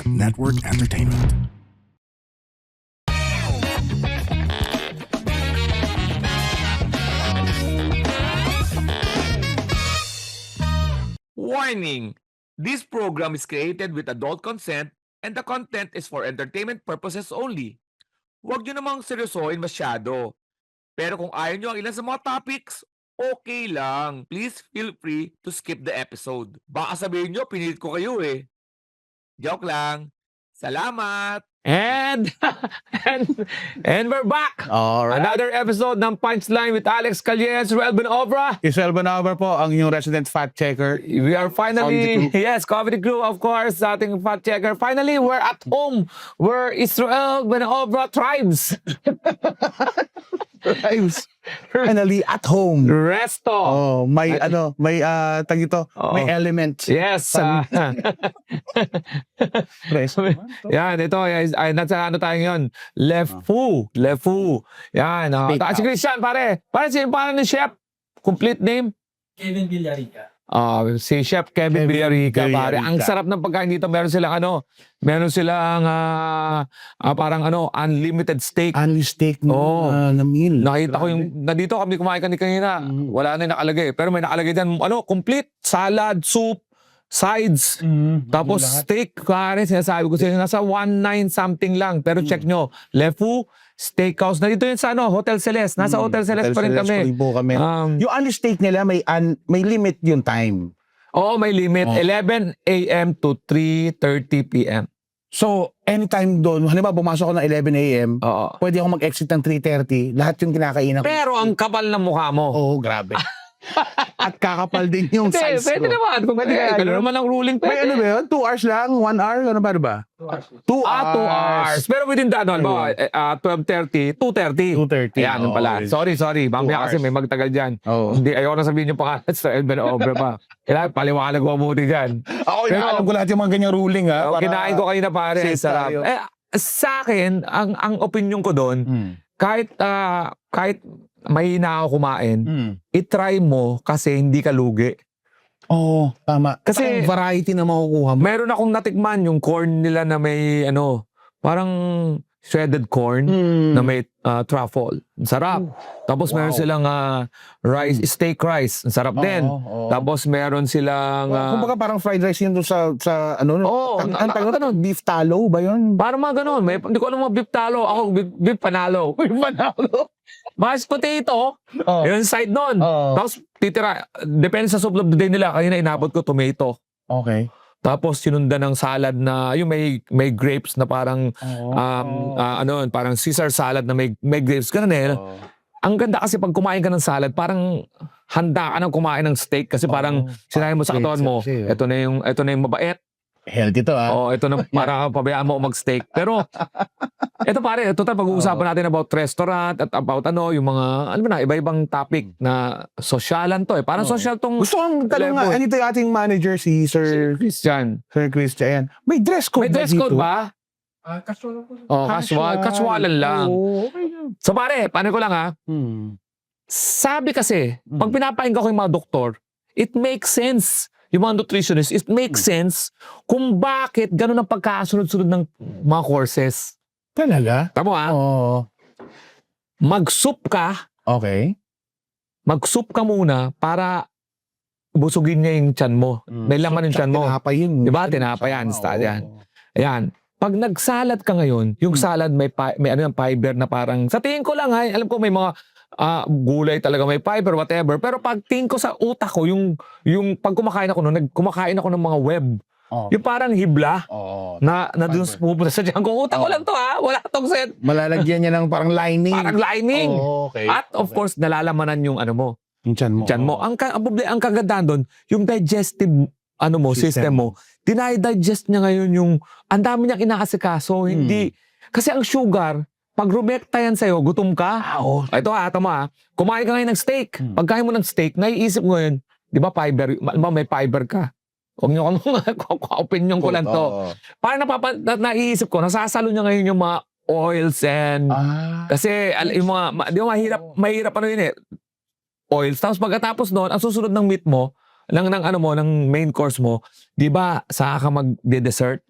Network Entertainment. Warning! This program is created with adult consent and the content is for entertainment purposes only. Huwag nyo namang seryosohin masyado. Pero kung ayaw nyo ang ilan sa mga topics, okay lang. Please feel free to skip the episode. Baka sabihin nyo, pinilit ko kayo eh. Joke lang. Salamat! And and we're back! Alright. Another episode ng Punchline with Alex Calles, Relben Obra. Israel Banaber po, ang inyong resident fact checker. We are finally, Comedy yes, Comedy Crew, of course, sa ating fact checker. Finally, we're at home. We're Israel Benobra Tribes. Tribes. Finally at home. Resto. Oh, may tag ito, Oo. may element. Yes. Resto. Yan, ito. Ay, nasa ano tayo ngayon? Lefu. Yan. Si Christian, pare. Pare, sino parang ng chef? Complete name? Kevin Villarica. Si Chef Kevin Villarica, pare. Ang sarap ng pagkain dito. Meron silang parang unlimited steak. Only steak Oo. na meal. Nakita ko nandito kami kumain kanina. Wala na yung nakalagay. Pero may nakalagay din, complete salad, soup, sides. Tapos steak, pare, sinasabi ko sa'yo, nasa 19 something lang. Pero check nyo, Lefu Steakhouse. Nandito yun sa Hotel Celeste. Nasa Hotel Celeste pa rin kami. Yung only steak nila, may limit yung time. Oo, may limit. 11 a.m. to 3:30 p.m. So, anytime doon, halimbawa pumasok ako ng 11 a.m., Oo. pwede ako mag-exit ng 3:30, lahat yung kinakainan ko. Pero ang kapal ng mukha mo. Oo, grabe. At kakapal din yung Hindi, size pwede ko. naman. Kung pwede, ganun naman ang ruling. May ano ba yun? 2 hours lang? 1 hour? Ano ba? 2 2 hours. Pero within that, 12:30, 2:30. 2:30. Ayan, yun pala. Okay. Sorry. Mamaya 2 kasi may magtagal dyan. Oo. Hindi, ayoko na sabihin yung pangalan sa Elben Obre pa. Kailangan paliwanag ko mabuti dyan. Ako, alam ko lahat yung mga ganyang ruling, ha? Kinain ko kanina, pare. safe Sarap. tayo. Sa akin, ang opinion ko doon, kahit mahina ako kumain, itry mo kasi hindi ka lugi. Oo, tama. Kasi- Kasi variety na makukuha mo. Meron akong natikman yung corn nila na may parang shredded corn na may truffle. Ang sarap. Tapos meron silang rice, steak rice. Ang sarap din. Oo. Tapos meron silang Kumbaga parang fried rice yun doon sa Oo, ang tawag doon, beef tallow ba yun? parang mga ganun. Hindi ko alam mga beef talo. Ako, beef panalo. Beef panalo. Mashed potato. Yun side nun. Oo. Tapos titira. Depende sa soup of the day nila. Kanina inabot ko tomato. Okay. Tapos sinundan ng salad na yung may grapes na parang parang Caesar salad na may grapes. Ganun eh. Ang ganda kasi pag kumain ka ng salad, parang handa ka nang kumain ng steak kasi parang sinabi mo sa katawan mo, ito na yung mabait. Healthy to, Oh, ito na para pabayaan mo mag-steak. Pero ito pare, total pag-uusapan natin about restaurant at about yung mga iba-ibang topic na sosyalan to eh. Parang social tong Gusto kong tanong nga, level. anito yung ating manager, si Sir Christian. Christian. May dress code May dress code dito? ba? Casual po. Oh, casualan lang. Oo, okay. So pare, paano ko lang sabi kasi, pag pinapahinga ko yung mga doktor, it makes sense. Yung mga nutritionist, it makes sense kung bakit ganun ang pagkasunod-sunod ng mga courses. Talaga? Tama Oo. Mag-soup ka, Okay. mag-soup ka muna para busugin niya yung tiyan mo. May laman yung tiyan mo. Tinapay yun. Diba? Tinapay yan, style yan. Ayan. Pag nagsalad ka ngayon, yung salad may fiber na parang, sa tingin ko lang alam ko may mga gulay talaga, may fiber, whatever. Pero pag tingin ko sa utak ko, yung pag kumakain ako kumakain ako ng mga web. Oh. Yung parang hibla Oo. na dun pupunta sa tiyan ko. Utak ko lang to wala tong set. Malalagyan niya ng parang lining. Parang lining. Oh, okay. At of course, nalalaman yung mo. Yung tiyan mo. Ang kagandahan doon, yung digestive system mo, dinadigest niya ngayon yung, ang dami niyang inaasikaso, hindi, kasi ang sugar, pag rumekta yan sa'yo, gutom ka. Ito tama kumain ka ngayon ng steak. Pagkain mo ng steak, naiisip mo yun, di ba fiber, may fiber ka. Huwag niyo opinion ko lang to. Parang naiisip ko, nasasalo niya ngayon yung mga oils and, kasi yung mga, di ba mahirap yun oils. Tapos pagkatapos noon, ang susunod ng meat mo, ng main course mo, di ba, saka ka mag-dessert?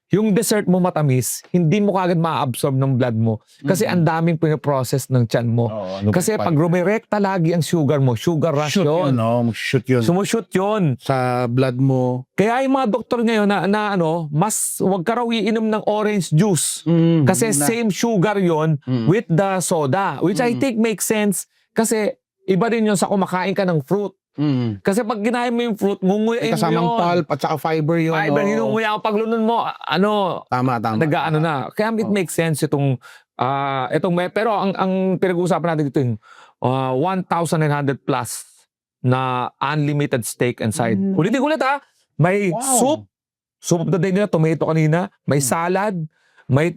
yung dessert mo matamis, hindi mo kagad ma-absorb ng blood mo. Kasi ang daming pinaprocess ng tiyan mo. Oo, Kasi pag rumirekta lagi ang sugar mo, sugar rush shoot yun. yun, no? Shoot yun. Sumushoot yun. Sa blood mo. Kaya yung mga doktor ngayon na ano, mas wag ka raw iinom ng orange juice. Kasi same sugar yon with the soda. Which I think makes sense. Kasi iba din yun sa kumakain ka ng fruit. Kasi pag kinain mo yung fruit, ngunguyain mo Kasamang yun. pulp at saka fiber yun. Fiber, oo. hinunguya ang paglunon mo. Ano, Tama. nag-ano na. Kaya it makes sense itong pero ang pinag-uusapan natin dito yung 1,900 plus na unlimited steak and side. Ulit ha. May Wow. soup of the day nila, tomato kanina, may salad, may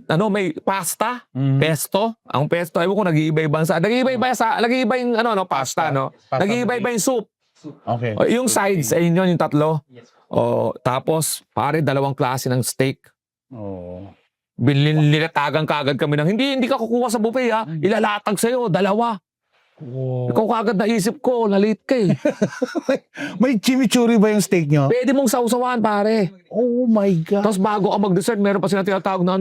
pasta, pesto. Ang pesto, ewan ko nag-iiba-iba nag-iiba yung pasta, no. Nag-iiba-iba yung soup. Okay. O, yung sides, ayun yun, yung tatlo. Yes. O, tapos, pare, 2 klase ng steak. Oh. Nilatagan kaagad kami ng, hindi ka kukuha sa buffet ha, ilalatag sa'yo, 2. Ikaw kaagad naisip ko, nalit ka eh. May chimichurri ba yung steak nyo? Pwede mong sausawan, pare. Oh my God. Tapos bago ka mag-dessert, meron pa sila tinatawag na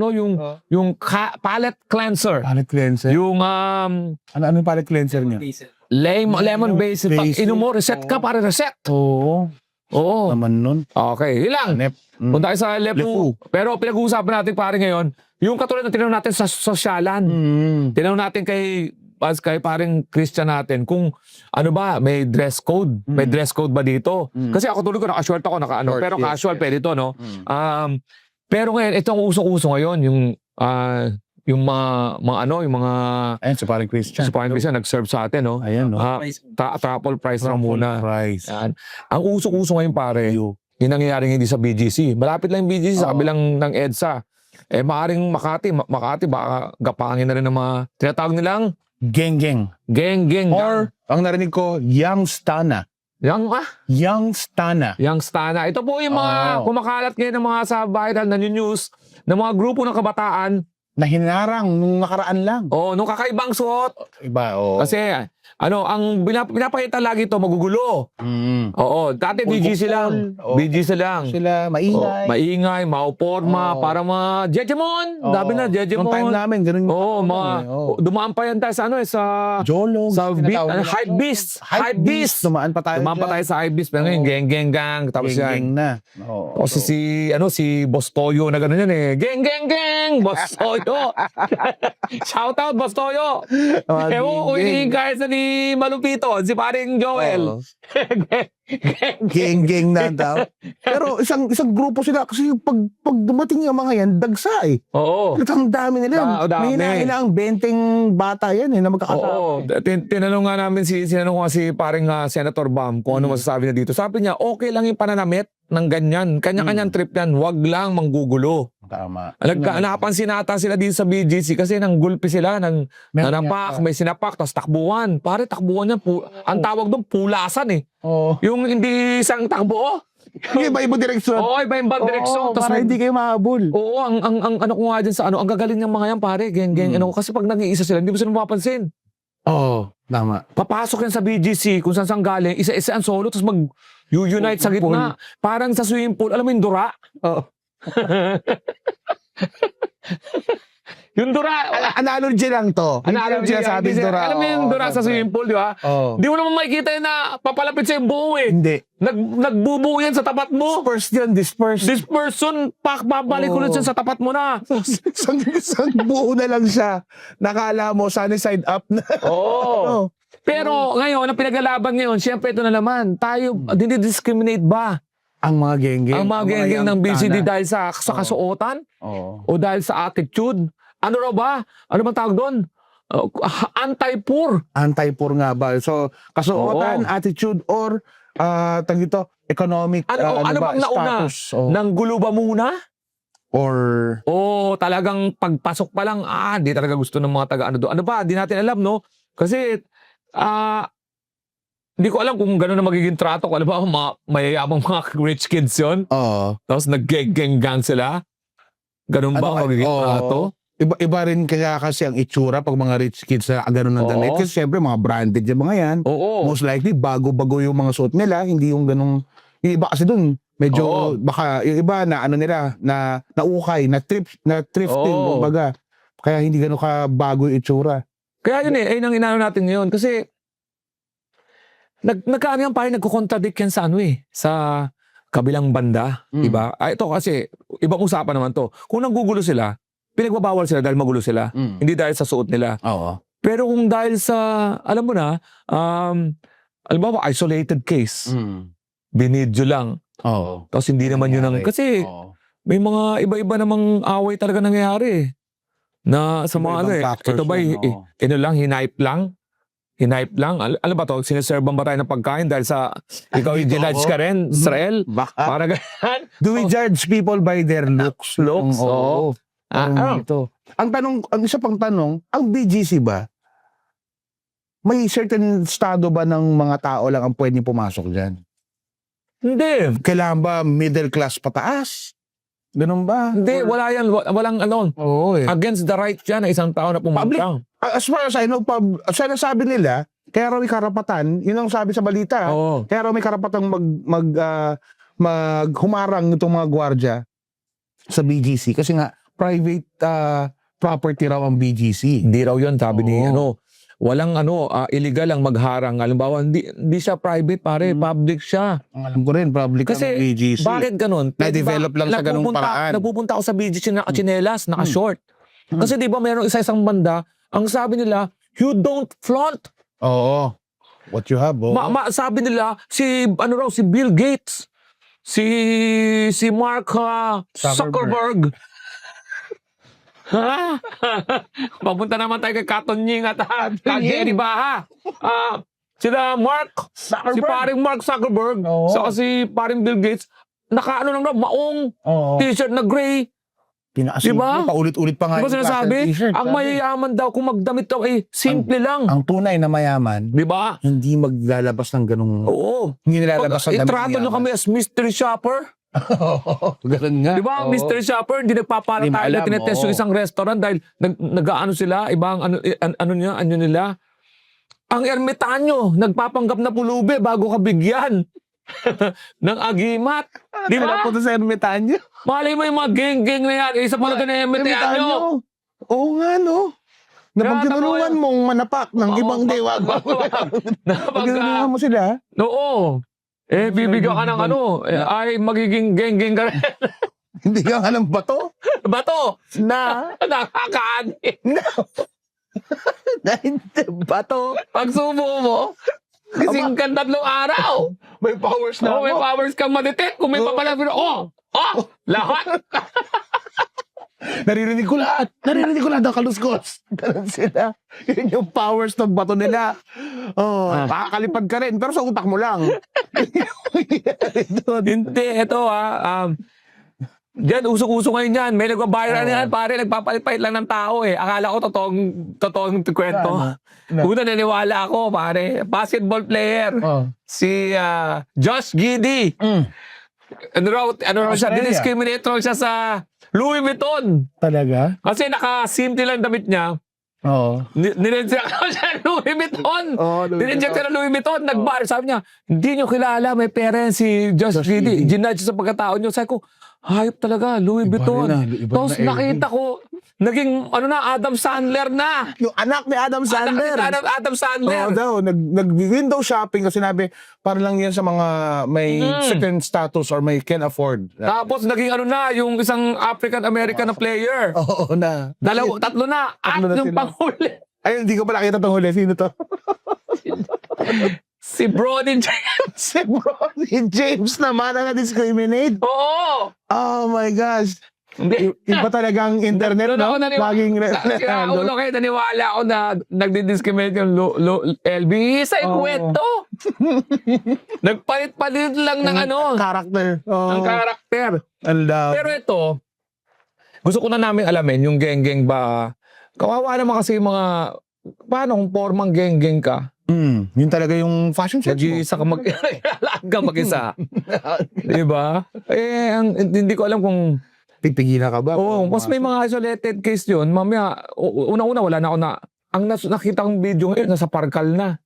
yung palate cleanser. Palate cleanser? Yung Ano yung palate cleanser nyo? Basil. lemon basil. Pag Basil. inom mo, reset ka, pare, reset. Oo. Oo. Naman nun. Okay, yun lang. Hanep. Punta tayo sa Lefu. Lefu. Pero pinag-uusapan natin pare ngayon, yung katulad na tinanong natin sa sosyalan. Tinanong natin kay pareng Christian natin kung ano ba, may dress code. May dress code ba dito? Kasi ako tuloy ko, naka-short ako, Short, pero yes, casual yes. pwede to, no? Pero ngayon, ito ang usong-uso ngayon, yung mga Ayan, so parang Christian. sa parang Christian nag-serve sa atin, no? Ayan, no? Price. Truffle price lang muna. Price. Yan. Ang usong-uso ngayon pare, yung nangyayari hindi sa BGC. Malapit lang yung BGC, sa kabilang ng EDSA. Maaring Makati, baka gapangin na rin ng mga tinatawag nilang Geng-geng. geng. Or, ang narinig ko, Youngstana. Youngstana. Youngstana. Ito po yung mga kumakalat ngayon ng mga sa viral na news ng mga grupo ng kabataan. Na hinarang nung nakaraan lang. Nung kakaibang suot. Iba, oo. Kasi, ang pinapakita lagi ito, magugulo. Oo, dati BGC lang. Oo. BGC lang. Sila maingay. Maingay, mauporma, Oo. para mga Jejemon. Oo. Dabi na, Jejemon. Nung time namin, ganun yung Oo, dumaan pa yan tayo sa Jolog. sa tinatawag nila. Hype Beast. Hype Beast. Dumaan pa tayo. Dumaan pa tayo sa Hype Beast. Pero ngayon, gang. Tapos Geng-geng yan. na. Oo. Tapos si Boss Toyo na gano'n yan eh. Gang, Boss Toyo. Shout out, Boss Toyo. Ewan ko, iniingkay sa ni Malupito, si paring Joel. Geng-geng na daw. Pero isang grupo sila kasi pag dumating yung mga yan, dagsa eh. Oo. Ang dami nila. Dami. May ilang 20 bata yan eh na magkakasama. Oo. Tinanong nga namin sinanong ko nga si paring Senator Bam kung ano masasabi niya dito. Sabi niya, okay lang yung pananamit ng ganyan. Kanya-kanyang trip yan. Wag lang manggugulo. Tama. Napansin nata sila dito sa BGC kasi nanggulpi sila, nanapak, may sinapak, tapos takbuhan. Pare, takbuhan yan. Ang tawag doon, pulasan eh. Oo. Yung hindi isang takbo. Yung iba-iba direksyon. Oo, iba-ibang direksyon. Tas Para hindi kayo mahabol. Oo, ang ano ko nga dyan sa ang gagaling ng mga yan pare, geng, kasi pag nag-iisa sila, hindi mo sila mapapansin. Oo. Tama. Papasok yan sa BGC, kung saan galing, isa-isa ang solo, tapos mag-unite sa gitna. Parang sa swimming pool, alam mo yung dura? Oo. Yung dura, Analogy lang to. analogy Hindi lang, sabing dura. alam mo yung Oo, dura sa swimming pool, di ba? Oo. Di mo naman makikita yun na papalapit sa yung buo eh. Hindi. Nagbubuo yan sa tapat mo. Disperse. This person, babalik ulit yan sa tapat mo na. Isang buo na lang siya. Nakala mo, sunny side up na. Oo. Pero ngayon, ang pinag-alaban ngayon, syempre ito na naman, tayo, dinidiscriminate ba Ang mga geng-geng. ang mga geng ng BCD dahil sa kasuotan Oo. o dahil sa attitude? Ano raw ba? Ano bang tawag doon? Anti-poor. Anti-poor nga ba? So, kasuotan, attitude, or tag dito, economic Ano ba, bang nauna? status. Oh. Nang gulo ba muna? Or O talagang pagpasok pa lang, di talaga gusto ng mga taga-ano doon. Ano ba? Di natin alam, no? Kasi, hindi ko alam kung gano'n na magiging trato. Alam ba, mayayabang mga rich kids yon. Tapos nag-gang sila. Ganun ba ang magiging trato? Iba rin kaya kasi ang itsura pag mga rich kids na gano'n ng damit. Oo. Kasi syempre mga branded yung mga yan. Oo. Most likely, bago-bago yung mga suot nila. Hindi yung ganong... Yung iba kasi dun, Medyo Oo. baka yung iba na ano nila na naukay, na thrifting Oo. kumbaga. Kaya hindi gano'n ka bago yung itsura. Kaya yun ayun ang inano natin ngayon. Kasi, nagkaano yan pare, nagko-contradict yan sa ano sa kabilang banda. Diba? Ito kasi, ibang usapan naman to. Kung nanggugulo sila, pinagbabawal sila dahil magulo sila. Hindi dahil sa suot nila. Oo. Pero kung dahil sa, alam mo na, alam mo ba, isolated case, binidyo lang. Oo. Tapos hindi naman yun ang, kasi may mga iba-iba namang away talaga nangyayari na sa mga ano Iba-ibang factors ito ba, yan, oo. ano lang, hinipe lang. Ano ba to, siniserban ba tayo ng pagkain dahil sa, ikaw yung ginudge ka rin, Israel? Baka. Para ganyan. Do we judge people by their looks? Looks, oo. Parang ito. Ang isa pang tanong, ang BGC ba, may certain estado ba ng mga tao lang ang pwedeng pumasok dyan? Hindi. Kailangan ba middle class pataas? Ganun ba? Hindi, wala yan. Walang ano. Oo Against the right yan ng isang tao na pumunta. As far as I know, sinasabi nila, kaya raw may karapatan, yun ang sabi sa balita, Oo. kaya raw may karapatang maghumarang itong mga gwardya sa BGC kasi nga private property raw ang BGC. Hindi raw yun, sabi ni Oo. walang illegal ang magharang. Halimbawa, hindi siya private pare, public siya. Ang alam ko rin, public Kasi, ang BGC. Bakit ganun? Na-develop lang sa ganung paraan. Nagpupunta ako sa BGC na nakachinelas, naka-short. Kasi di ba mayroong isa-isang banda, ang sabi nila, you don't flaunt. Oo. What you have, Sabi nila, si Bill Gates, si Mark Zuckerberg. Ha? Papunta naman tayo kay Katon Ying at Jerry Baha. Sila Mark, si paring Mark Zuckerberg, saka si paring Bill Gates, nakaano lang daw, maong t-shirt na gray. Diba? Paulit-ulit pa nga Diba sinasabi? t-shirt, Ang mayayaman daw, kung magdamit daw, simple lang. ang tunay na mayaman, Diba? hindi maglalabas ng ganung... Oo. Hindi nilalabas ng damit Itrato nyo kami as mystery shopper. Ganun nga. Di ba? Mystery shopper, hindi nagpapalatay Hindi na maalam, tinetest yung isang restaurant dahil nag-ano sila, ibang ano nila. Ang ermitanyo, nagpapanggap na pulubi bago ka bigyan ng agimat. Di ba? Punta sa ermitanyo. Malay mo yung mga geng-geng na yan. Isa pa na ermitanyo. Oo nga, no? Na Kaya pag tinulungan tama mong manapak ng ibang dewa, pag tinulungan mo sila, Oo. Bibigyan ka ng ay magiging geng-geng ka rin. hindi ka nga ng bato. Bato! Na, Nakakaani. bato. Pag subo mo, kasing ka 3 araw. May powers Oh, may powers kang madetect. Kung may papalapin, lahat. Naririnig ko lahat ang kaluskos. Ganun sila. Yun yung powers ng bato nila. Makakalipad ka rin, pero sa utak mo lang. Hindi, ito diyan, usok-usok ngayon yan. May nagbabayran yan, pare, nagpapalit-palit lang ng tao Akala ko totoong kwento. Una, naniwala ako, pare. Basketball player. Si Josh Giddey. Ano raw siya? Australia. Discriminate raw siya sa Louis Vuitton. Talaga? Kasi naka-simple lang damit niya. Oo. Ninenject ako siya ng Louis Vuitton. Louis Ninenject siya ng Louis Vuitton. Nag-bar. Sabi niya, hindi niyo kilala, may pera yan si Josh Giddey. Ginudge sa pagkatao niyo. Sabi ko, hayop talaga, Louis Vuitton. Tapos nakita ko, naging Adam Sandler na. Yung anak ni Adam Sandler. Adam Sandler. Oo daw, nag-window shopping kasi sinabi, para lang yan sa mga may certain status or may can afford. Tapos naging yung isang African-American na player. Oo na. 2, 3 na. At Tatlo na yung sila. panghuli, Ay, hindi ko pa nakita itong huli. Sino to? si Brodin James. Si Bronny James naman ang na-discriminate. Oo. Oh my gosh. Hindi. Iba talagang internet, Doon ako no? naniwala. Laging Ulo kayo, naniwala ako na nagdi-discriminate yung LB. Sa kwento. Nagpalit-palit lang ng Character. ng karakter. Ang love. Pero ito, gusto ko na namin alamin yung geng-geng ba. Kawawa naman kasi yung mga, paano kung formang geng-geng ka? Yun talaga yung fashion sense mo. Nag-iisa ka mag-isa. Diba? Hindi ko alam kung Pipigilan ka ba? mas may mga isolated case yun. Mamaya, una-una wala na ako na. Ang nakita kong video ngayon, nasa Parkal na.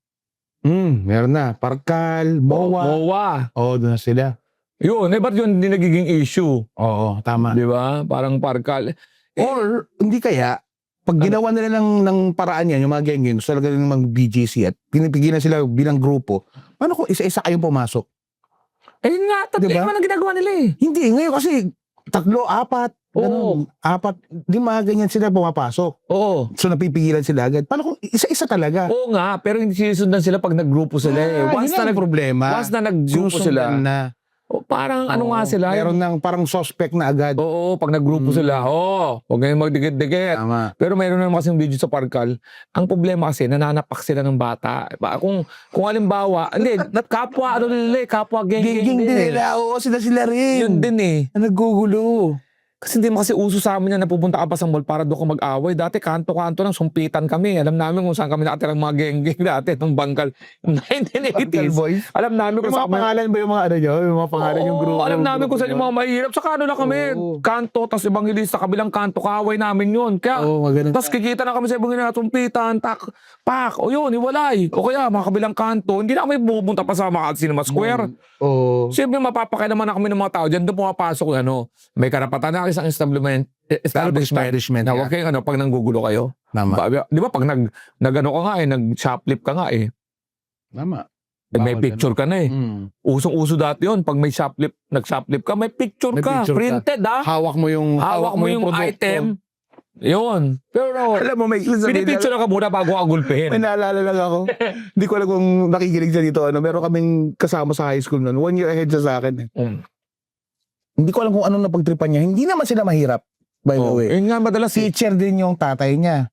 Meron na. Parkal, MOA. MOA. Oo, doon na sila. Yun, ba't yun hindi nagiging issue? Oo, tama. Di ba? Parang parkal. Or, hindi kaya, pag ginawa nila ng paraan yan, yung mga geng-geng, gusto talaga ng mga BGC at pinipigyan na sila bilang grupo, paano kung isa-isa kayong pumasok? Yun nga, Diba? naman ang ginagawa nila eh. Hindi, ngayon kasi 3, 4, Oo. ganun, 4, di mga ganyan sila pumapasok. Oo. So napipigilan sila agad. Paano kung isa-isa talaga? Oo nga, pero hindi sinusundan sila pag naggrupo sila eh. Once na problema, Once na naggrupo sila, sinusundan na. parang ano nga sila. Meron ng parang suspect na agad. Oo, pag naggrupo sila, huwag kayong magdikit-dikit. Tama. Pero mayroon naman kasing video sa Parkal. Ang problema kasi, nananapak sila ng bata. Kung halimbawa, hindi, kapwa, kapwa geng-geng Geng-geng din din. nila. Oo, sila rin. Yun din eh. Na naggugulo. Kasi hindi mo kasi uso sa amin na napupunta ka pa sa mall para doon ka mag-away. Dati kanto-kanto ng sumpitan kami. Alam namin kung saan kami nakatirang mga geng-geng dati. Itong Bangkal. Parkal 1980s. boys. Alam namin Yung kung mga saan pangalan ba yung mga ano nyo? Yung mga pangalan yung grupo? alam namin kung saan yung mga mahirap. Sa kano na kami. Oo. Kanto, tapos ebanghilista, kabilang kanto. Kaaway namin yun. Kaya, Oo, maganon. tapos kikita na kami sa ebanghilista, sumpitan, pak. O yun, hiwalay. O kaya, mga kabilang kanto. Hindi na kami pupunta pa sa mga Cinema Square. Oo. Siyempre, mapapakailaman na kami ng mga tao. Diyan doon pumapasok may karapatan na isang establishment Establishment. na huwag kayong pag nanggugulo kayo. Tama. Di ba pag nag-ano ka nga nag-shoplift ka nga Tama. may picture ka na Usong-uso dati yun. Pag may nag-shoplift ka, may picture May ka. picture ka. Printed Hawak mo yung produkto. item. Yun. Pero, Alam mo, may pinipicture ka muna bago ka gulpihin. May naalala lang ako. Hindi ko alam kung nakikinig siya dito. Meron kaming kasama sa high school noon. 1 year ahead siya sa akin. Hindi ko alam kung anong napagtripan niya. Hindi naman sila mahirap, by the way. Yun nga madalas Teacher din yung tatay niya.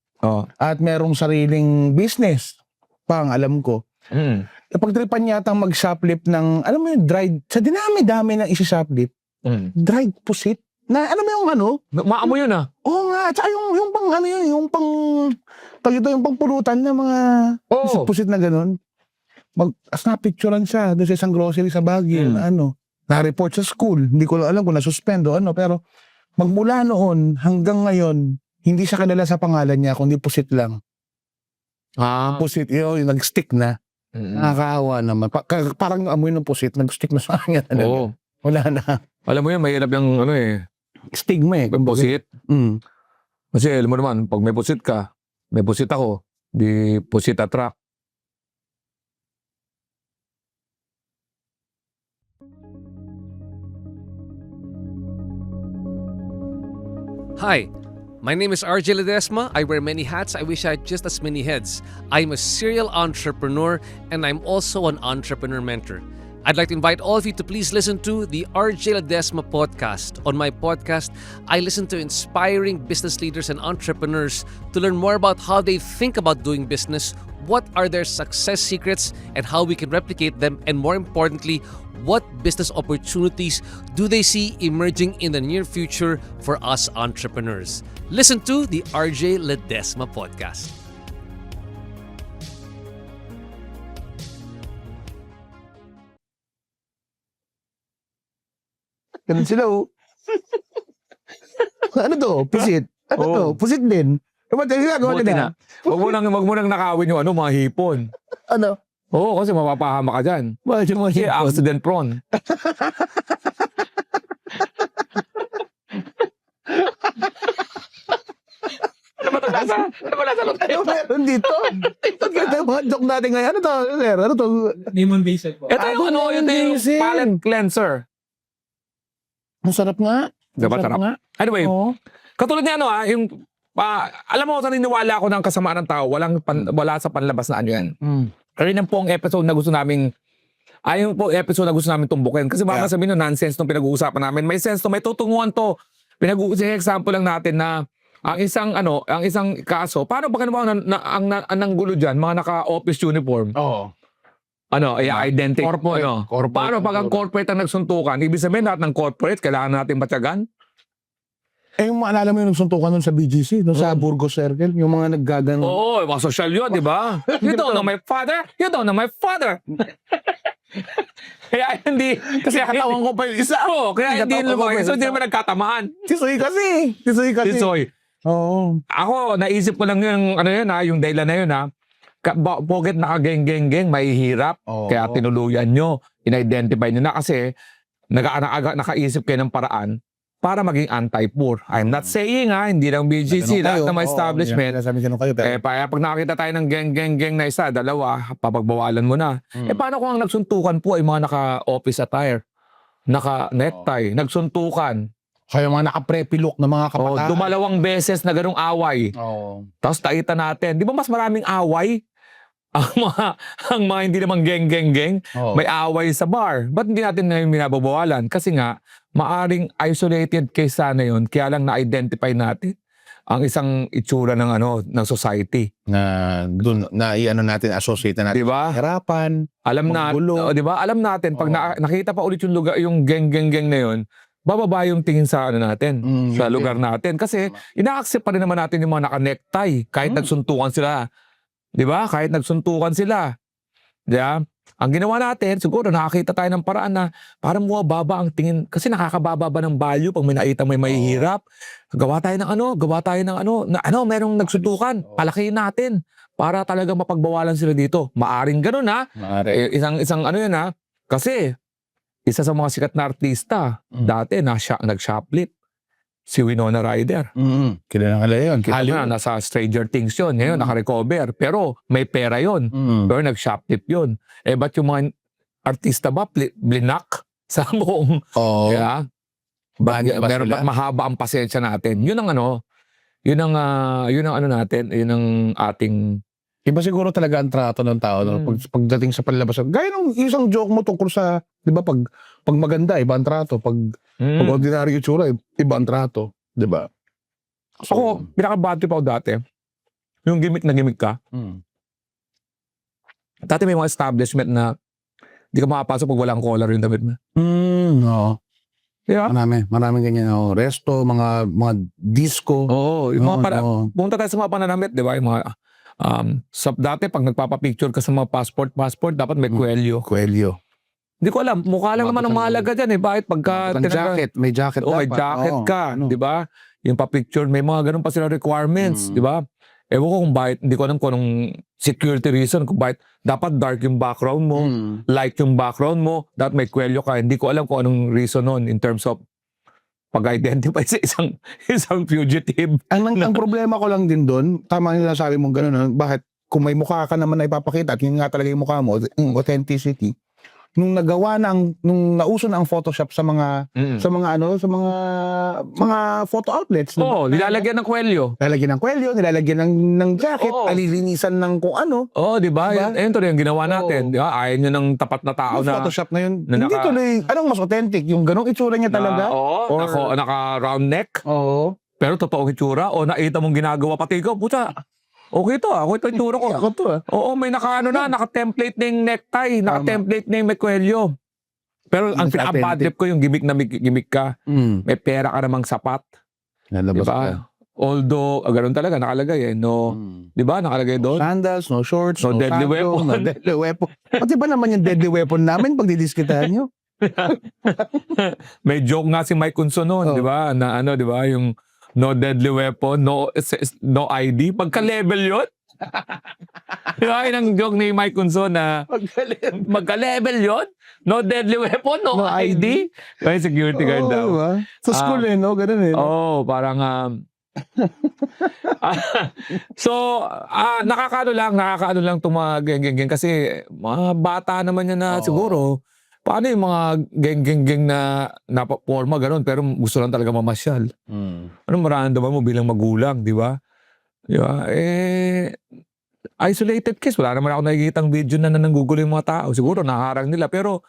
At merong sariling business. Pang alam ko. Napagtripan niya atang mag-shoplift ng, alam mo yung dried, sa dinami-dami ng isi-shoplift, dried pusit. Na, alam mo yung ano? Maamo yun Oo nga, tsaka yung pang ano yun, yung pang, yung pang pulutan ng mga pusit na ganun. As na-picturean siya doon sa isang grocery sa Baguio, na ano, na-report sa school. Hindi ko alam kung na-suspend o ano, pero magmula noon hanggang ngayon, hindi siya kilala sa pangalan niya, kundi pusit lang. Pusit, yun, nag-stick na. Nakakaawa naman. Parang amoy ng pusit, nag-stick na sa kanya. Wala na. Alam mo yan, mahirap yung Stigma pusit. Mm. Kasi alam mo naman, pag may pusit ka, may pusit ako, di pusit attract. Hi, my name is RJ Ledesma. I wear many hats. I wish I had just as many heads. I'm a serial entrepreneur and I'm also an entrepreneur mentor. I'd like to invite all of you to please listen to the RJ Ledesma podcast. On my podcast, I listen to inspiring business leaders and entrepreneurs to learn more about how they think about doing business, what are their success secrets, and how we can replicate them, and more importantly, what business opportunities do they see emerging in the near future for us entrepreneurs. Listen to the RJ Ledesma podcast. Ganun sila, ano to? Pusit? Ano to? Pusit din. Ba't yung ginagawa Buti nila? na. Wag mo nang nakawin yung mga hipon. Ano? Oo, kasi mapapahama ka dyan. Bakit yung mga Kasi hipon? accident prone. Ano ba ito? Ano ba nasa loob tayo? Ano meron dito? Ito yung mga joke natin ngayon. Ano to? Sir? Ano to? Lemon basil po. Ito yung ano, ito yung amazing. palette cleanser. Ang sarap nga. Diba Ang sarap? nga. Anyway, Oo. katulad niya yung alam mo, naniniwala ako ng kasamaan ng tao, wala sa panlabas na ano yan. Ayun po ang episode na gusto naming tumbukin. Kasi baka sabihin no, nonsense nung pinag-uusapan namin. May sense to, may tutunguhan to. Example lang natin na ang isang kaso, paano ba ang nanggulo dyan, mga naka-office uniform? Oo. Identity. Corporate. Corporate. Paano pag ang corporate ang nagsuntukan? Ibig sabihin lahat ng corporate, kailangan natin batyagan? Yung maalala mo yung nagsuntukan nun sa BGC, nun sa Burgos Circle, yung mga naggagano. Oo, mga social yun, di ba? You don't know my father? You don't know my father? Kaya hindi, kasi Katawan ko pa yung isa. Oo, kaya hindi lumaki. So, hindi naman nagkatamaan. Si Soy kasi. Si Soy. Oo. Ako, naisip ko lang yung dahilan na yun, Bakit naka-geng-geng-geng, mahihirap. Oo. Kaya tinuluyan nyo, in-identify nyo na kasi nakaisip kayo ng paraan para maging anti-poor. I'm not saying hindi lang BGC, lahat ng mga establishment. Sabi ganun kayo, pero Pag nakakita tayo ng geng na isa, dalawa, papagbawalan mo na. Paano kung ang nagsuntukan po ay mga naka-office attire, naka-necktie, nagsuntukan, kayo mga naka-preppy look na mga kabataan. dumalawang beses na ganung away. Tapos taita natin. Di ba mas maraming away? ang mga hindi naman geng. May away sa bar. Ba't hindi natin na yung binabawalan? Kasi nga, maaring isolated case sana yun. Kaya lang na-identify natin ang isang itsura ng society. Na doon na iano natin, associate natin. Di ba? Harapan. Alam Magulo. di ba? Alam natin pag nakita pa ulit yung lugar, yung geng na yun, bababa yung tingin sa natin, sa lugar natin. Kasi ina-accept pa rin naman natin yung mga naka-necktie kahit nagsuntukan sila. Di ba? Kahit nagsuntukan sila. Diba? Ang ginawa natin, siguro nakakita tayo ng paraan na parang baba ang tingin. Kasi nakakababa ba ng value pag may nakita may mahihirap? Gawa tayo ng merong nagsuntukan. Palakihin natin para talaga mapagbawalan sila dito. Maaring ganun Maaari. Isang yun Kasi isa sa mga sikat na artista, dati nag-shoplift. Si Winona Ryder. Kilala yun. Kita mo na, nasa Stranger Things yun. Ngayon, naka-recover. Pero may pera yun. Pero nag-shoplift yun. Ba't yung mga artista ba, blinak sa buong... Yeah. Meron ba't mahaba ang pasensya natin? Yun ang natin, yun ang ating... Iba siguro talaga ang trato ng tao pagdating sa panlabas. Gaya nung isang joke mo tungkol sa, di ba, pag maganda, iba ang trato. Pag ordinary itsura, iba ang trato. Di ba? So, ako, pinaka-bad trip ako dati. Yung gimmick na gimmick ka. Dati may mga establishment na di ka makapasok pag walang collar yung damit mo. Oo. Yeah. Maraming ganyan. Resto, mga disco. Oo. Yung mga pumunta tayo sa mga pananamit, di ba? Yung mga... dati pag nagpapapicture ka sa mga passport, dapat may kwelyo. Hindi ko alam, mukha lang naman ang mahalaga dyan Bakit pagka... May jacket may jacket ka, di ba? Yung pa-picture, may mga ganun pa sila requirements, di ba? Ewan ko kung bakit, hindi ko alam kung anong security reason, kung bakit dapat dark yung background mo, light yung background mo, dapat may kwelyo ka. Hindi ko alam kung anong reason nun in terms of pag-identify sa isang fugitive. Ang problema ko lang din doon, tama yung nasabi mong gano'n, bakit kung may mukha ka naman na ipapakita at yun nga talaga yung mukha mo, authenticity, nung nauso na ang Photoshop sa mga photo outlets. Nilalagyan ng kwelyo. Nilalagyan ng jacket, alilinisan ng kung ano. Di ba? Yun tuloy yung ginawa natin. Di ba? Ayaw nyo ng tapat na tao na... Photoshop na yun. Hindi tuloy, anong mas authentic? Yung ganong itsura niya talaga? Naka-round neck. Pero totoong itsura. O nakita mong ginagawa pati ikaw. Puta, okay to ako ito itsura ko. Ako to Oo, may naka-template na yung necktie, naka-template na yung may kwelyo. Pero ang pinaka-bad trip ko yung gimmick ka. May pera ka namang sapat. Nalabas diba? ka. Although, ganun talaga nakalagay no. Di ba? Nakalagay doon. Sandals, no shorts, no deadly weapon. No deadly weapon. Pati ba naman yung deadly weapon namin pag didiskitahan nyo? May joke nga si Mike Kunso noon, di ba? Na di ba? Yung no deadly weapon, no ID. Pagka-level yun. Di ba? Yun ang joke ni Mike Kunso na magka-level yun. No deadly weapon, no ID. Kaya security guard daw. Diba? Sa school no? Ganun parang... nakakaano lang itong mga geng kasi mga bata naman yan na siguro. Paano yung mga geng na napaporma ganun pero gusto lang talaga mamasyal? Anong maramdaman mo bilang magulang, di ba? Di ba? Isolated case. Wala naman ako nakikitang video na nanggugulo yung mga tao. Siguro nakaharang nila pero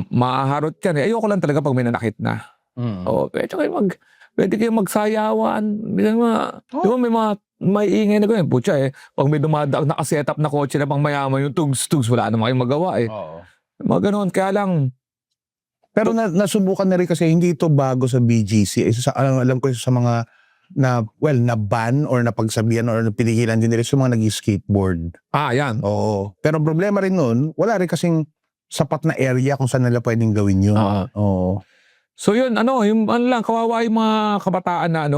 maharot yan. Ayoko lang talaga pag may nanakit na. Pwede kayo magsayawan. Di ba may ingay na ganyan. Putya pag may dumadaang nakaset up na kotse na pang mayaman yung tugs-tugs, wala naman kayong magawa Mga ganun. Kaya lang. Pero nasubukan na rin kasi hindi ito bago sa BGC. Alam ko sa mga na ban or napagsabihan or pinigilan din nila sa mga nag-skateboard. Yan. Oo. Pero ang problema rin nun, wala rin kasing sapat na area kung saan nila pwedeng gawin yun. Oo. So yun, yung kawawa yung mga kabataan na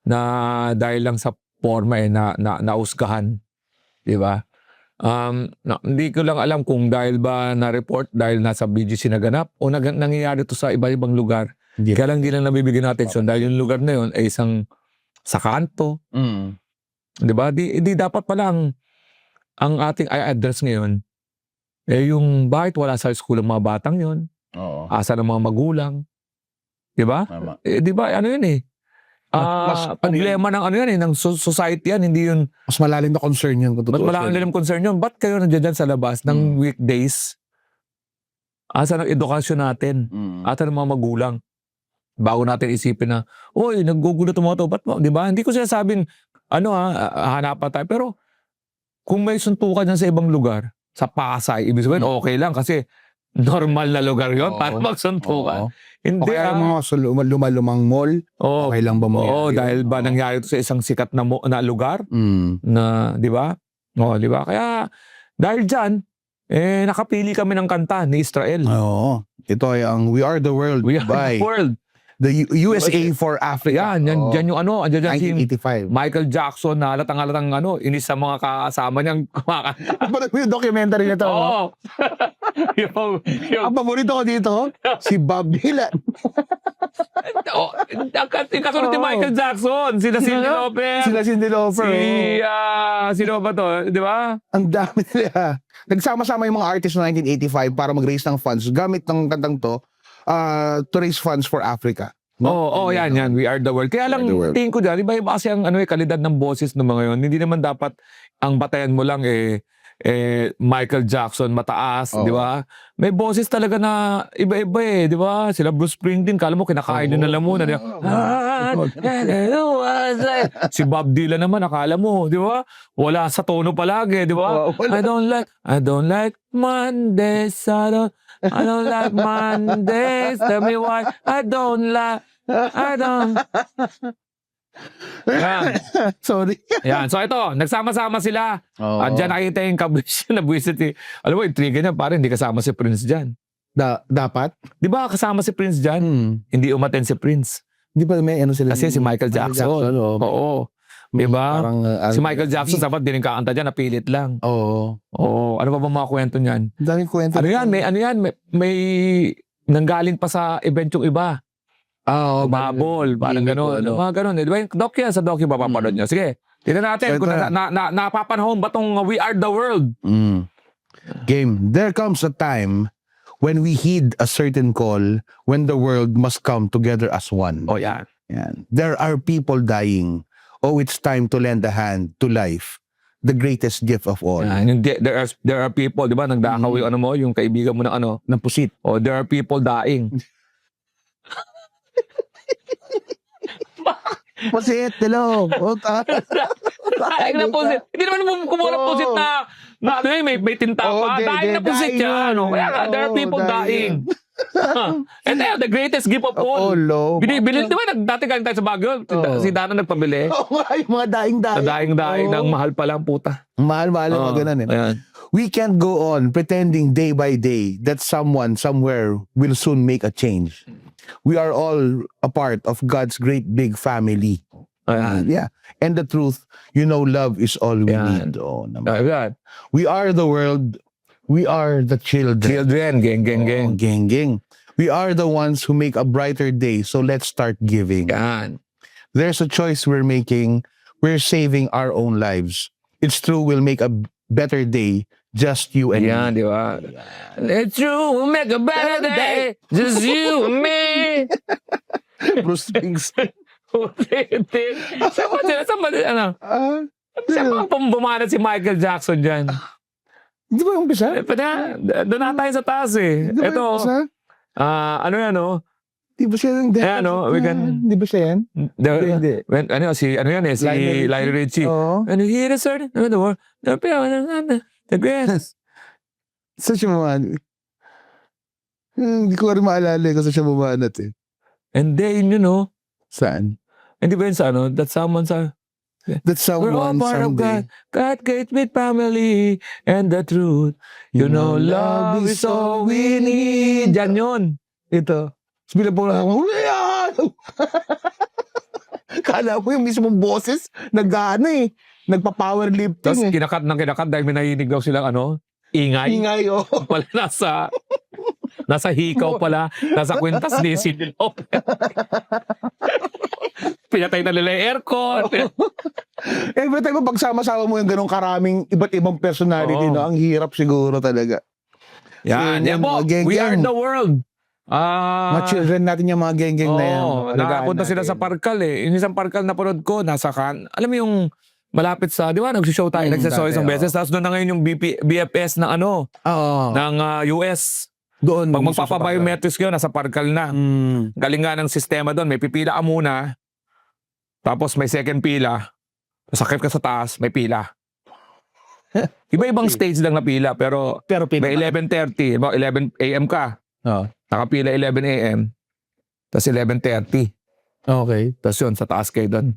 na dahil lang sa forma na nausgahan. Di ba? Hindi ko lang alam kung dahil ba na-report dahil nasa BGC naganap o nangyayari to sa iba-ibang lugar. Yeah. Kaya lang hindi lang nabibigyan natin dahil yung lugar na yun ay isang sa kanto. Mm. Di ba? Di dapat pala ang ating address ngayon yung bakit wala sa school ang mga batang yun? Oo. Asa ng mga magulang? Di ba? Tama. Di ba? Ano yun eh? Problema ng ano yan eh, ng society yan, hindi yun. Mas malalim na concern yun. Mas malalim concern yun. Ba't kayo nandiyan sa labas ng weekdays? Asa ng edukasyon natin? Asa ng mga magulang? Bago natin isipin na, oy, naggugulat ang mga to. Ba't mo? Di ba? Hindi ko sinasabing, hanapan tayo. Pero, kung may suntukan yan sa ibang lugar, sa Pasay, ibig sabihin, okay lang kasi normal na lugar yun para magsuntukan. Hindi o kaya mga lumalumang mall, okay lang ba mo? Oo, dahil ba nangyari ito sa isang sikat na lugar? Na, di ba? Oo, di ba? Kaya, dahil dyan, nakapili kami ng kanta ni Israel. Oo. Ito ay ang We Are the World We Are by the World. the USA for Africa. Yan, dyan yung andyan si 1985. Michael Jackson na halatang inis sa mga kasama niyang kumakanta. Parang yung documentary na to. Oo. Ang paborito ko dito, si Bob Dylan. Yung kasunod ni Michael Jackson, sila Cyndi Lauper. Sila Cyndi Lauper. Sino ba to? Di ba? Ang dami nila. Nagsama-sama yung mga artists noong 1985 para mag-raise ng funds gamit ng kantang to raise funds for Africa. Oo, yan. We Are the World. Kaya lang, tingin ko dyan, iba-iba kasi ang kalidad ng boses ng mga yun. Hindi naman dapat ang batayan mo lang Michael Jackson, mataas, di ba? May boses talaga na iba-iba di ba? Sila Bruce Springsteen, kala mo kinakain din na lamunan. Si Bob Dylan naman, akala mo, di ba? Wala sa tono palagi, di ba? I don't like Mondays, I don't like Mondays, tell me why I don't. Yan. Sorry. Yan. So ito, nagsama-sama sila. Diyan nakita yung kabwisyo na buwisit. Alam mo, intriga niya, parang hindi kasama si Prince dyan. Dapat? Di ba kasama si Prince dyan? Hindi umaten si Prince. Di ba may sila? Kasi si Michael Jackson. Oo. Di ba? Si Michael Jackson, dapat din yung kakanta dyan, napilit lang. Oo. Ano pa ba mga kwento niyan? Daming kwento. May nanggaling pa sa event yung iba. Babol, parang gano'n. Mga gano'n. Di ba yung doc yan, sa doc yung mapapanood nyo. Sige, tignan natin kung napapanahon ba tong We Are the World. Game. There comes a time when we heed a certain call when the world must come together as one. Yan. There are people dying. It's time to lend a hand to life. The greatest gift of all. There are people, di ba, nagdakaw yung yung kaibigan mo ng pusit. There are people dying. Pusit, hello. Daing na pusit. Hindi naman kumuha ng pusit na may tinta pa. Daing na pusit yan. There are people dying. And the greatest gift of all. Binibili, di ba, dati galing tayo sa Baguio, si Dana nagpabili. Yung mga daing. Daing ng mahal pa lang, puta. Mahal, mga ganun. Ayan. We can't go on pretending day by day that someone somewhere will soon make a change. We are all a part of God's great big family. And the truth, love is all we need. We are the world. We are the children. Gang. We are the ones who make a brighter day. So let's start giving. There's a choice we're making. We're saving our own lives. It's true, we'll make a better day. Just you and me. Di ba? It's true, we'll make a better day. Just you and me. Bruce Springsteen. Saan ba bumanat si Michael Jackson dyan? Di ba yung umpisa? Doon na tayo sa taas Ito, Di ba siya yung Di ba siya yan? Hindi. Si Lionel Richie. When you hear the certain the world, the grass. Saan siya bumanat? Hindi ko rin maalala kung saan siya bumanat And then, Saan? Hindi ba yun sa that someone sa... That someone we're all part someday. of God creates with family and the truth. Love is all we need. Yan yun. Ito. Tapos bilang po lang ako, kala mo yung mismong boses, nag-ano nagpa-powerlifting Tapos eh. kinakat dahil may nahinig daw silang ingay. Ingay, oh. Wala nasa hikaw pala, nasa kwintas ni Cindy Lopez. Pinatay na nila yung aircon. Every time mo pagsama-sama mo yung ganong karaming iba't ibang personality, Oo. no? Ang hirap siguro talaga. Yan, Yan, yan po. mga geng-geng. We are the world. Mga children natin yung mga geng-geng na yan. Oo, nakapunta sila sa Parkal eh. Yung isang Parkal na parod ko, alam mo yung malapit sa, di ba, nag-show tayo, nagsasaw isang beses, tapos doon na ngayon yung BFS ng Oo. ng US. Doon. Pag mismo sa magpapabiometrics kayo, nasa Parkal na. Mm. Galing nga ng sistema doon, may pipila ka muna, tapos may second pila, sakit ka sa taas, may pila. Iba-ibang stage lang na pila, pero Pero may 11:30, 11 a.m. ka, Oh. nakapila 11 a.m., tapos 11:30, Okay. tapos yun, sa taas kayo doon.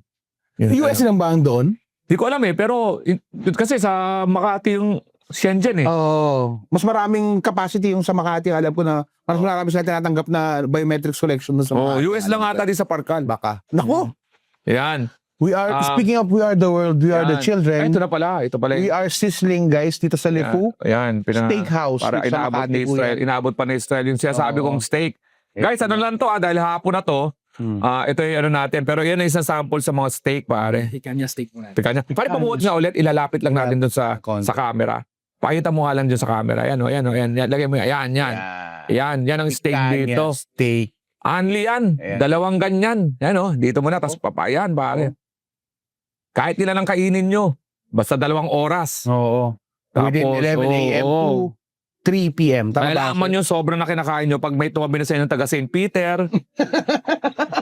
Yun, US lang ba ang doon? Di ko alam eh, pero kasi sa Makati yung Shenzhen eh. Oo. Mas maraming capacity yung sa Makati. Alam ko na mas marami sila tinatanggap na biometrics collection doon sa Oh, Makati. US lang Alam ata ko. di sa Parkal. Baka. Nako. Yan. We are, Ah, speaking of we are the world, we are the Yan. children. Ay, ito na pala. Ito pala. We are sizzling guys dito sa Lefu. Yan. Steakhouse. Para sa inaabot Makati ni po Israel. yan. Inaabot pa ni Israel yung sinasabi Oo. kong steak. Guys, ano lang to dahil hapon na to. Hmm. Ito yung ano natin. Pero yan ay isang sample sa mga steak, pare. Ikanya steak mo natin. Teka niya. Pare, pamuot nga ulit. Ilalapit lang natin doon sa camera. Pakita mo nga lang dyan sa camera. Yan o, yan o, yan. Lagay mo yan. Yan ang steak dito. Steak. Only yan. Ayan. 2 ganyan. Yan o, dito muna. Tapos papayan, pare. Kahit nila lang kainin nyo. Basta 2 oras. Oo. Within 11 a.m. to 3 p.m. Tama ba? Malalaman nyo sobrang na kinakain nyo pag may tumabi na sa inyo ng taga St. Peter.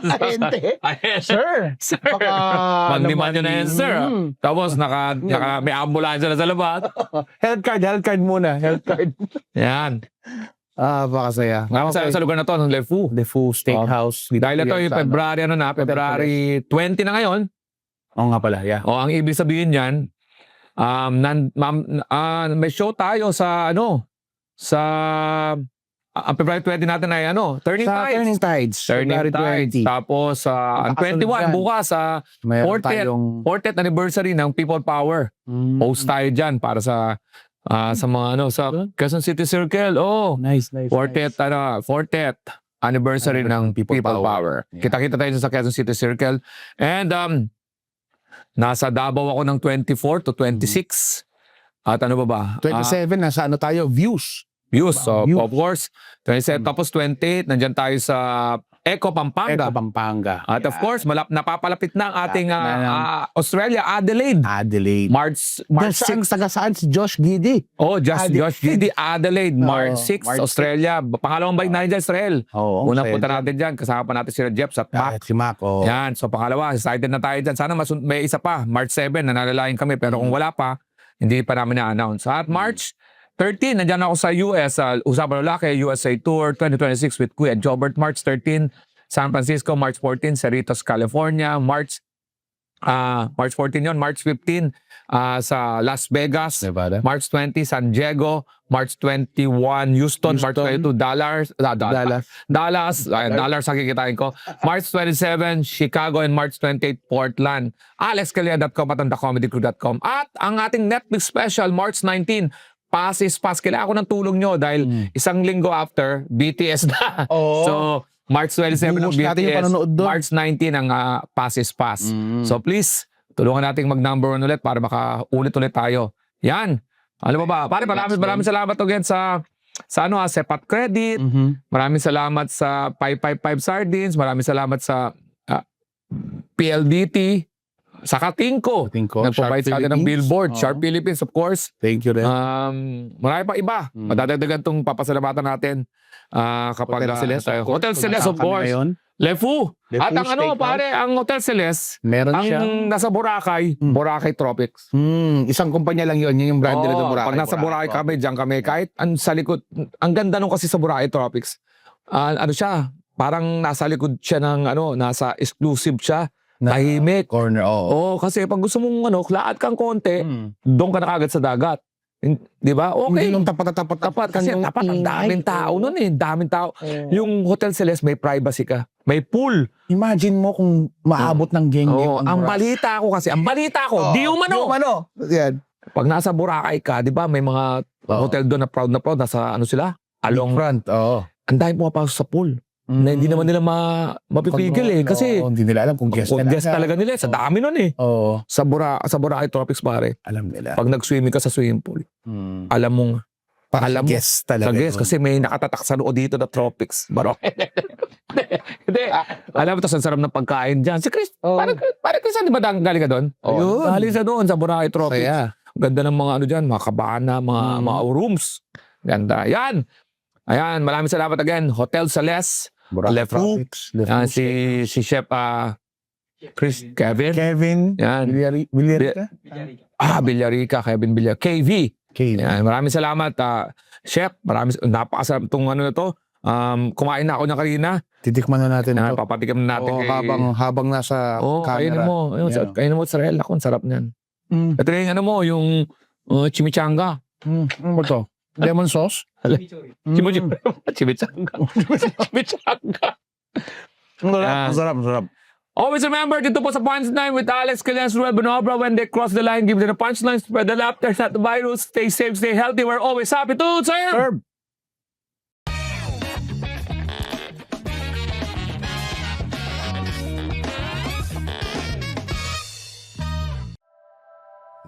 Gente. Sir. Sir. Pag-demand nyo na yan, sir. Mm. Tapos may ambulansya na sa labas. Health card muna. Health card. Yan. Pakasaya. Sa lugar na to, ng Lefu. Lefu Steakhouse. Dahil ito yung February 20 na ngayon. Oo nga pala, yeah. Ang ibig sabihin yan, may show tayo sa ang February 20 natin ay Turning Sa Tides. Turning Tides. Turning February Tides. 20. Tapos, ang Magkakasunod 21, yan. bukas, Mayroon 40th. tayong 40th anniversary ng People Power. Host tayo dyan para sa mga sa Quezon City Circle. Oh, Nice. 40th anniversary ng People Power. Yeah. Kita-kita tayo dyan sa Quezon City Circle. And nasa Davao ako ng 24 to 26. At ano ba? 27, nasa ano tayo? Views. Views. So, Views. of course. 27, tapos 28, nandyan tayo sa Eco Pampanga. Pampanga. At of course, napapalapit na ang ating Na- Australia, Adelaide. Adelaide. March Saan, 6. taga saan si Josh Giddy? Oh, Josh Giddy, Adelaide, March 6, March 6. Australia. Pangalawang balik natin dyan, Israel. Oo. Unang punta natin dyan, kasama pa natin sila Jeps at Mac. Si Mac, oh. Yan, so pangalawa, excited na tayo dyan. Sana may isa pa, March 7, na nalalain kami. Pero kung wala pa, hindi pa namin na-announce. At March 13, nandyan ako sa US, Usapan Lolake, USA Tour 2026 with Kuya Jobert. March 13, San Francisco. March 14, Cerritos, California. March 14 yon. March 15, sa Las Vegas. Nevada. March 20, San Diego. March 21, Houston. March 22, Dallas. Dallas ang kikitain ko. March 27, Chicago. And March 28, Portland. AlexCalia.com at andacomedycrew.com. At ang ating Netflix special, March 19, Pass is Pass. Kailangan ko ng tulong nyo dahil isang linggo after, BTS na. Oo. So, March 27 ang Buhos natin yung BTS. panonood doon. March 19 ang Pass is Pass. So please, tulungan natin mag-number 1 ulit para makaulit ulit tayo. Yan. Alam mo ba? Pare, maraming salamat again sa Sepat Credit. Maraming salamat sa 555 Sardines. Maraming salamat sa PLDT. Sa Katingko. Nag-provide sa atin ng billboard. Sharp Philippines, of course. Thank you rin. Marami pa iba. Madadagdagan itong papasalamatan natin kapag Hotel Celeste, tayo. of course. Hotel Celeste, of course. Lefu. At ang Steakhouse. pare, ang Hotel Celeste, Meron ang siya. nasa Boracay, Boracay Tropics. Isang kumpanya lang yun. Yun yung brand nila Oo, ng Boracay. pag nasa Boracay kami, diyan kami. Kahit sa likod, ang ganda nung kasi sa Boracay Tropics. Siya, parang nasa likod siya ng nasa exclusive siya. Tahimik. Corner, Oo, kasi pag gusto mong laad kang konti, doon ka na kagad sa dagat. Di ba? Hindi Okay. nung tapat. Tapat kasi yung tapat ang daming ingay. tao nun eh. Daming tao. Oo. Yung Hotel Celeste may privacy ka. May pool. Imagine mo kung maabot ng Oo, geng-geng. ang balita ko kasi, di umano. Yan. Pag nasa Boracay ka, di ba, may mga hotel doon na proud, nasa ano sila? Along, Front. Oo. ang dami pumapasok sa pool. Na hindi naman nila mapipigil eh. Kasi, hindi nila alam kung guest kung guest talaga nila, sa dami nun eh. Oo. Sa Boracay Tropics pare. Alam nila. Pag nag-swimming ka sa swimming pool, alam mong alam mo, guest talaga. sa guest, yun. kasi may nakatatak sa noo dito na tropics. Baro. Hindi. Alam mo, tapos ang sarap ng pagkain dyan. Si Chris, parang Chris, di ba galing ka doon? Ayun. Galing sa doon, sa Boracay Tropics. Saya. Ganda ng mga ano dyan, mga cabana, mga rooms. Ganda. Yan. Ayan, maraming salamat again. Hotel Celeste. Left Hook. Yan, si Chef Kevin. Kevin. Yan. Villarica. Villarica, Kevin Villar. KV. Kevin. Yan, maraming salamat. Chef, napakasarap itong ano na to. Kumain na ako niya kanina. Titikman na natin. Yan, papatikim na natin. Habang nasa kainin camera. mo. Ayun, Yan. kainin mo mozzarella. Ang sarap niyan. Mm. Ito yung ano mo, yung chimichanga. Ano ba to? Lemon sauce? Chimichanga. Chimichanga. Masarap. Always remember, dito po sa Punchline with Alex Calens, Ruel Bonobra. When they cross the line, give them a punchline, spread the laughter, not the virus. Stay safe, stay healthy. We're always happy to serve.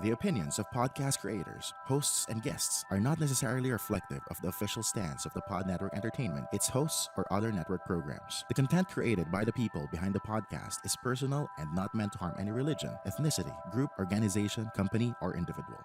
The opinions of podcast creators, hosts, and guests are not necessarily reflective of the official stance of the Pod Network Entertainment, its hosts, or other network programs. The content created by the people behind the podcast is personal and not meant to harm any religion, ethnicity, group, organization, company, or individual.